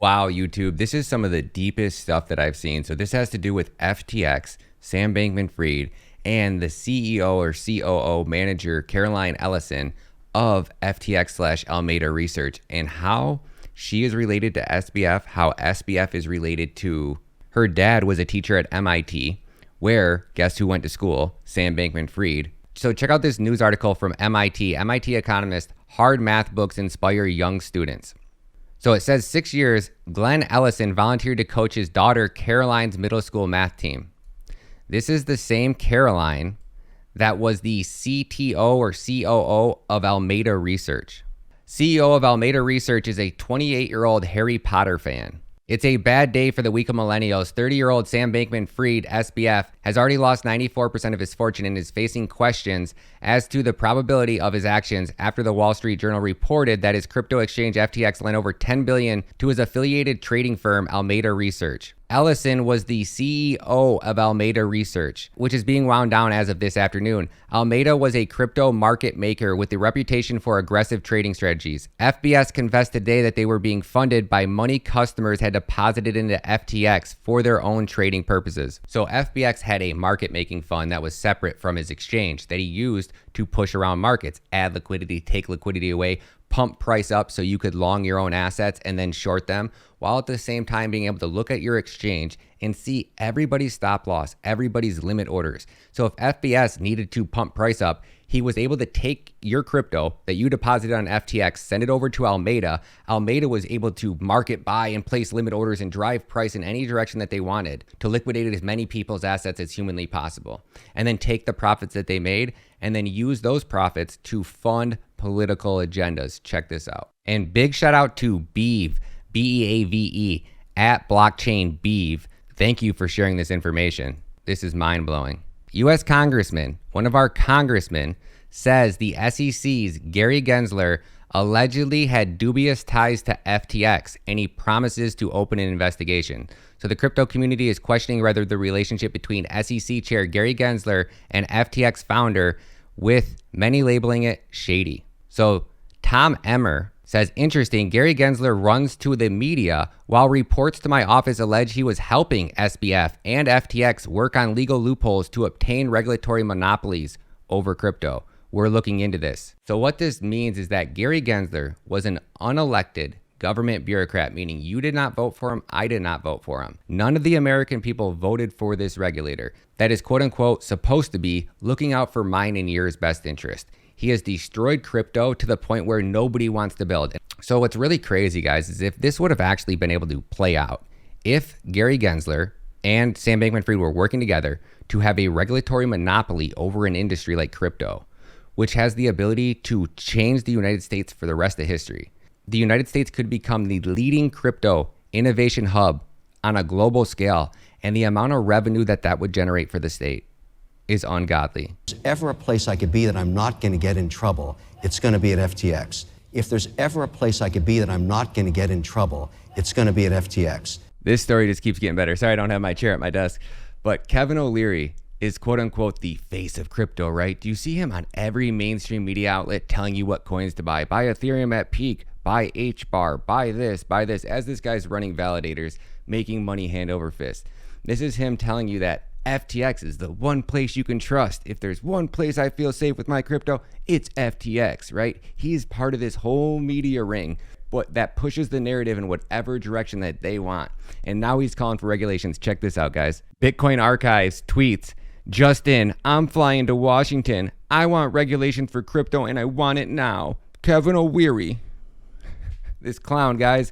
Wow, YouTube, this is some of the deepest stuff that I've seen. So this has to do with FTX, Sam Bankman-Fried, and the CEO or COO manager, Caroline Ellison of FTX / Alameda Research, and how she is related to SBF, how SBF is related to her dad was a teacher at MIT, where guess who went to school? Sam Bankman-Fried. So check out this news article from MIT. MIT economist, hard math books inspire young students. So it says 6 years, Glenn Ellison volunteered to coach his daughter Caroline's middle school math team. This is the same Caroline that was the CTO or COO of Alameda Research. CEO of Alameda Research is a 28-year-old Harry Potter fan. It's a bad day for the week of millennials. 30-year-old Sam Bankman-Fried, SBF, has already lost 94% of his fortune and is facing questions as to the probability of his actions after the Wall Street Journal reported that his crypto exchange FTX lent over $10 billion to his affiliated trading firm, Alameda Research. Ellison was the CEO of Alameda Research, which is being wound down as of this afternoon. Alameda was a crypto market maker with a reputation for aggressive trading strategies. FBS confessed today that they were being funded by money customers had deposited into FTX for their own trading purposes. So FBX had a market making fund that was separate from his exchange that he used to push around markets, add liquidity, take liquidity away, pump price up so you could long your own assets and then short them, while at the same time being able to look at your exchange and see everybody's stop loss, everybody's limit orders. So if FBS needed to pump price up, he was able to take your crypto that you deposited on FTX, send it over to Alameda. Alameda was able to market buy and place limit orders and drive price in any direction that they wanted to liquidate as many people's assets as humanly possible. And then take the profits that they made and then use those profits to fund political agendas. Check this out. And big shout out to Beeve, B-E-A-V-E, at Blockchain Beeve. Thank you for sharing this information. This is mind blowing. U.S. Congressman, one of our congressmen, says the SEC's Gary Gensler allegedly had dubious ties to FTX, and he promises to open an investigation. So the crypto community is questioning whether the relationship between SEC Chair Gary Gensler and FTX founder, with many labeling it shady. So Tom Emmer says, interesting, Gary Gensler runs to the media while reports to my office allege he was helping SBF and FTX work on legal loopholes to obtain regulatory monopolies over crypto. We're looking into this. So what this means is that Gary Gensler was an unelected government bureaucrat, meaning you did not vote for him, I did not vote for him. None of the American people voted for this regulator that is quote unquote supposed to be looking out for mine and yours best interest. He has destroyed crypto to the point where nobody wants to build. So what's really crazy, guys, is if this would have actually been able to play out, if Gary Gensler and Sam Bankman-Fried were working together to have a regulatory monopoly over an industry like crypto, which has the ability to change the United States for the rest of history. The United States could become the leading crypto innovation hub on a global scale, and the amount of revenue that that would generate for the state is ungodly. If there's ever a place I could be that I'm not going to get in trouble, it's going to be at FTX. If there's ever a place I could be that I'm not going to get in trouble, it's going to be at FTX. This story just keeps getting better. Sorry, I don't have my chair at my desk. But Kevin O'Leary is quote unquote the face of crypto, right? Do you see him on every mainstream media outlet telling you what coins to buy? Buy Ethereum at peak, buy HBAR, buy this, as this guy's running validators, making money hand over fist. This is him telling you that FTX is the one place you can trust. If there's one place I feel safe with my crypto, it's FTX, right? He's part of this whole media ring, but that pushes the narrative in whatever direction that they want. And now he's calling for regulations. Check this out, guys. Bitcoin Archives tweets, Justin, I'm flying to Washington. I want regulations for crypto and I want it now. Kevin O'Leary. This clown, guys.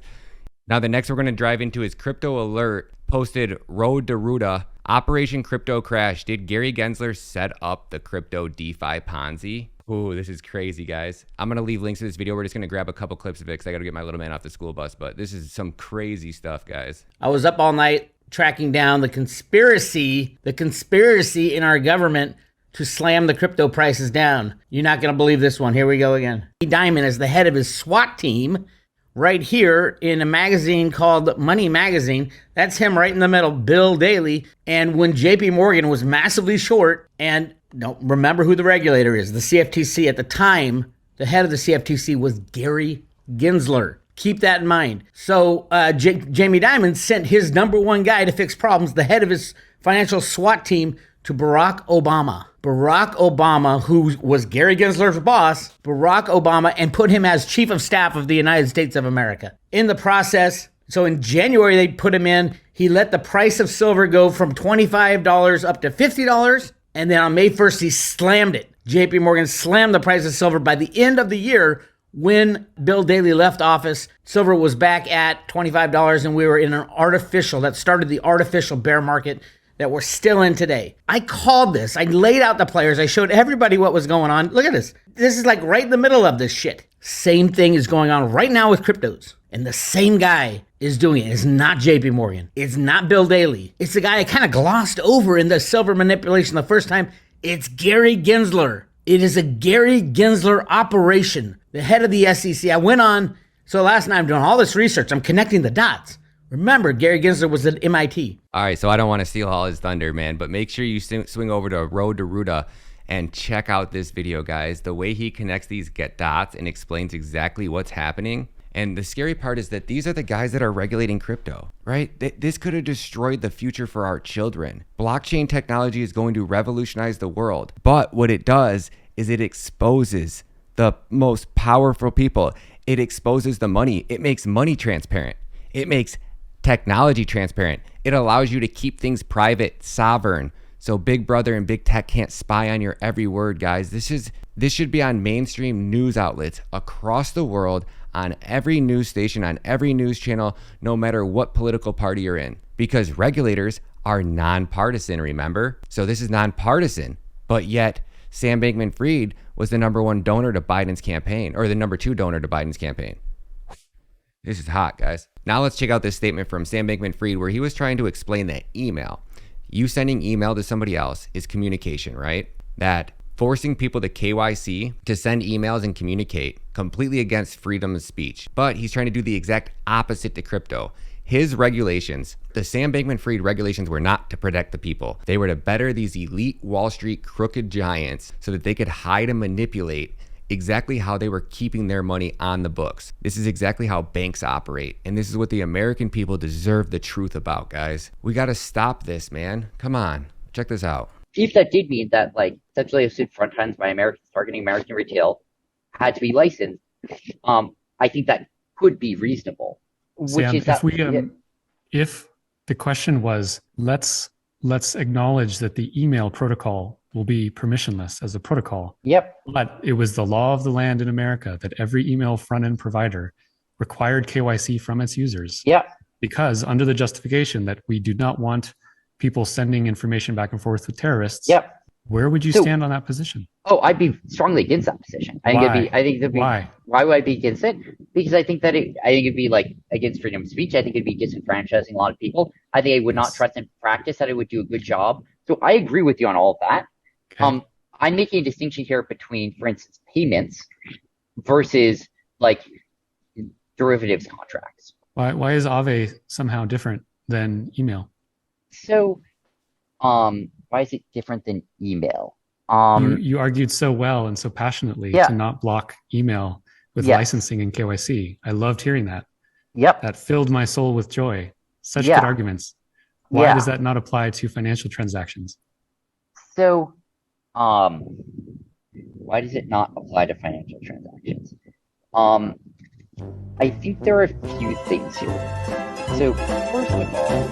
Now the next we're going to drive into is Crypto Alert posted Roadtorooda. Operation Crypto Crash. Did Gary Gensler set up the crypto DeFi Ponzi? Ooh, this is crazy, guys. I'm going to leave links to this video. We're just going to grab a couple clips of it because I got to get my little man off the school bus. But this is some crazy stuff, guys. I was up all night tracking down the conspiracy in our government to slam the crypto prices down. You're not going to believe this one. Here we go again. Diamond is the head of his SWAT team right here in a magazine called Money Magazine. That's him right in the middle, Bill Daley. And when JP Morgan was massively short, and don't remember who the regulator is, the CFTC at the time, the head of the CFTC was Gary Gensler. Keep that in mind. So Jamie Dimon sent his number one guy to fix problems, the head of his financial SWAT team, to Barack Obama. Barack Obama, who was Gary Gensler's boss, Barack Obama, and put him as chief of staff of the United States of America. In the process, so in January, they put him in. He let the price of silver go from $25 up to $50. And then on May 1st, he slammed it. JP Morgan slammed the price of silver. By the end of the year, when Bill Daley left office, silver was back at $25, and we were in that started the artificial bear market that we're still in today. I called this. I laid out the players. I showed everybody what was going on. Look at this. This is like right in the middle of this shit. Same thing is going on right now with cryptos. And the same guy is doing it. It's not JP Morgan. It's not Bill Daley. It's the guy I kind of glossed over in the silver manipulation the first time. It's Gary Gensler. It is a Gary Gensler operation, the head of the SEC. I went on, so last night I'm doing all this research. I'm connecting the dots. Remember, Gary Gensler was at MIT. All right, so I don't want to steal all his thunder, man, but make sure you swing over to Roadtorooda and check out this video, guys. The way he connects these dots and explains exactly what's happening. And the scary part is that these are the guys that are regulating crypto, right? This could have destroyed the future for our children. Blockchain technology is going to revolutionize the world. But what it does is it exposes the most powerful people. It exposes the money. It makes money transparent. It makes technology transparent. It allows you to keep things private, sovereign. So Big Brother and Big Tech can't spy on your every word, guys. This should be on mainstream news outlets across the world, on every news station, on every news channel, no matter what political party you're in. Because regulators are nonpartisan, remember? So this is nonpartisan, but yet Sam Bankman-Fried was the number one donor to Biden's campaign, or the number two donor to Biden's campaign. This is hot, guys. Now let's check out this statement from Sam Bankman-Fried where he was trying to explain that email. You sending email to somebody else is communication, right? That forcing people to KYC to send emails and communicate completely against freedom of speech. But he's trying to do the exact opposite to crypto. His regulations, the Sam Bankman-Fried regulations, were not to protect the people. They were to better these elite Wall Street crooked giants so that they could hide and manipulate exactly how they were keeping their money on the books. This is exactly how banks operate. And this is what the American people deserve the truth about, guys. We got to stop this, man. Come on. Check this out. If that did mean that, like, essentially assumed front ends by Americans targeting American retail had to be licensed, I think that could be reasonable. Sam, if the question was, let's acknowledge that the email protocol will be permissionless as a protocol. Yep. But it was the law of the land in America that every email front-end provider required KYC from its users. Yep. Because under the justification that we do not want people sending information back and forth with terrorists. Yep. Where would you stand on that position? Oh, I'd be strongly against that position. Why? Why would I be against it? Because I think it'd be like against freedom of speech. I think it'd be disenfranchising a lot of people. I think I would not trust in practice that it would do a good job. So I agree with you on all of that. Okay. I'm making a distinction here between, for instance, payments versus like derivatives contracts. Why is Aave somehow different than email? So, why is it different than email? You argued so well and so passionately to not block email with licensing and KYC. I loved hearing that. Yep. That filled my soul with joy. Such good arguments. Why does that not apply to financial transactions? So, why does it not apply to financial transactions? I think there are a few things here. So, first of all,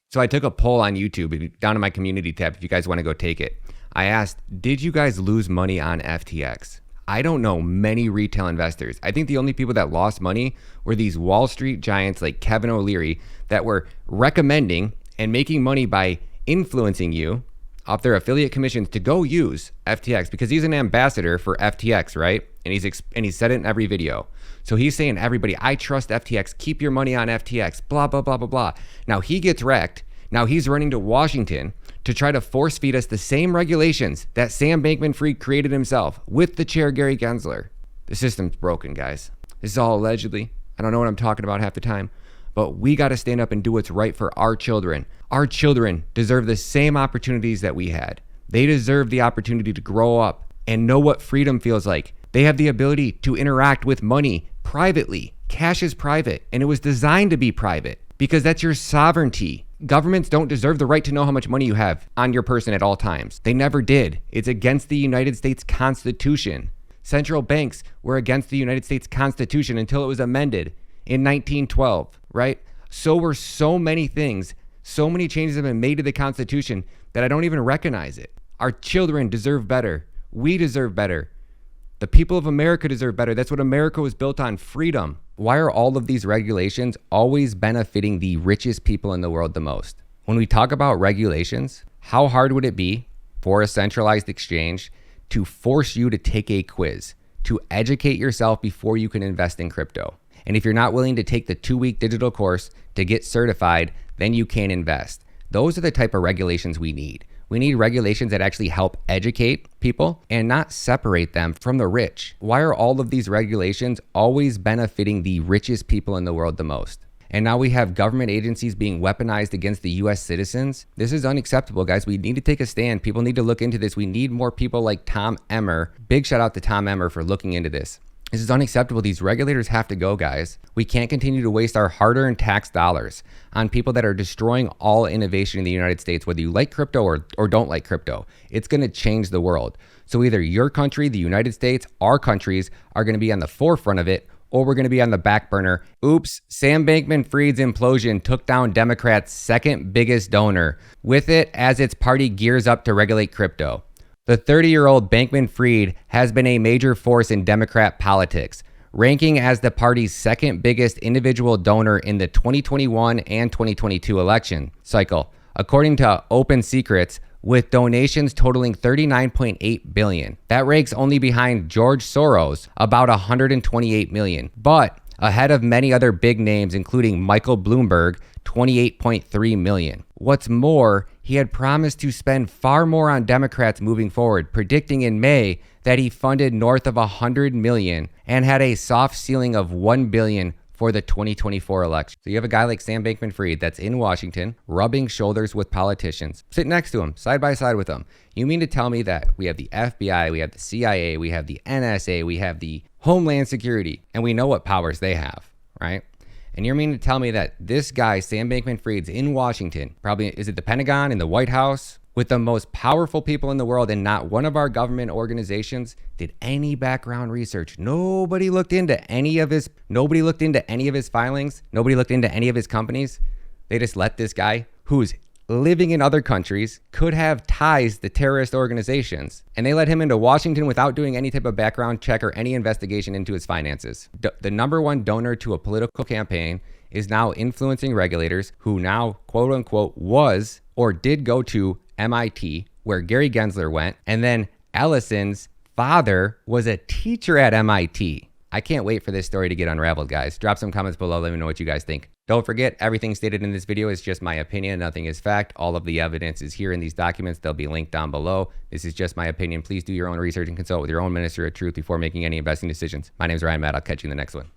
so I took a poll on YouTube down in my community tab if you guys want to go take it. I asked, did you guys lose money on FTX? I don't know many retail investors. I think the only people that lost money were these Wall Street giants like Kevin O'Leary that were recommending and making money by influencing you off their affiliate commissions to go use FTX because he's an ambassador for FTX, right? And he's said it in every video. So he's saying, everybody, I trust FTX, keep your money on FTX, blah, blah, blah, blah, blah. Now he gets wrecked. Now he's running to Washington to try to force feed us the same regulations that Sam Bankman-Fried created himself with the chair, Gary Gensler. The system's broken, guys. This is all allegedly. I don't know what I'm talking about half the time, but we got to stand up and do what's right for our children. Our children deserve the same opportunities that we had. They deserve the opportunity to grow up and know what freedom feels like. They have the ability to interact with money privately. Cash is private, and it was designed to be private because that's your sovereignty. Governments don't deserve the right to know how much money you have on your person at all times. They never did. It's against the United States Constitution. Central banks were against the United States Constitution until it was amended in 1912, right? So were so many things. So many changes have been made to the Constitution that I don't even recognize it. Our children deserve better. We deserve better. The people of America deserve better. That's what America was built on, freedom. Why are all of these regulations always benefiting the richest people in the world the most? When we talk about regulations, how hard would it be for a centralized exchange to force you to take a quiz, to educate yourself before you can invest in crypto? And if you're not willing to take the 2-week digital course to get certified, then you can't invest. Those are the type of regulations we need. We need regulations that actually help educate people and not separate them from the rich. Why are all of these regulations always benefiting the richest people in the world the most? And now we have government agencies being weaponized against the US citizens. This is unacceptable, guys. We need to take a stand. People need to look into this. We need more people like Tom Emmer. Big shout out to Tom Emmer for looking into this. This is unacceptable. These regulators have to go, guys. We can't continue to waste our hard-earned tax dollars on people that are destroying all innovation in the United States, whether you like crypto or don't like crypto. It's going to change the world. So either your country, the United States, our countries are going to be on the forefront of it, or we're going to be on the back burner. Oops, Sam Bankman-Fried's implosion took down Democrats' second biggest donor with it as its party gears up to regulate crypto. The 30-year-old Bankman-Fried has been a major force in Democrat politics, ranking as the party's second biggest individual donor in the 2021 and 2022 election cycle, according to Open Secrets, with donations totaling $39.8 billion. That ranks only behind George Soros, about $128 million, but ahead of many other big names, including Michael Bloomberg, $28.3 million. What's more, he had promised to spend far more on Democrats moving forward, predicting in May that he funded north of $100 million and had a soft ceiling of $1 billion for the 2024 election. So you have a guy like Sam Bankman-Fried that's in Washington, rubbing shoulders with politicians, sit next to him, side by side with them. You mean to tell me that we have the FBI, we have the CIA, we have the NSA, we have the Homeland Security, and we know what powers they have, right? And you're meaning to tell me that this guy, Sam Bankman-Fried's in Washington, probably, is it the Pentagon, in the White House, with the most powerful people in the world, and not one of our government organizations did any background research. Nobody looked into any of his filings. Nobody looked into any of his companies. They just let this guy, who's living in other countries, could have ties to terrorist organizations, and they let him into Washington without doing any type of background check or any investigation into his finances. The number one donor to a political campaign is now influencing regulators who now, quote unquote, was or did go to MIT, where Gary Gensler went, and then Ellison's father was a teacher at MIT. I can't wait for this story to get unraveled, guys. Drop some comments below. Let me know what you guys think. Don't forget, everything stated in this video is just my opinion. Nothing is fact. All of the evidence is here in these documents. They'll be linked down below. This is just my opinion. Please do your own research and consult with your own minister of truth before making any investing decisions. My name is Ryan Matt. I'll catch you in the next one.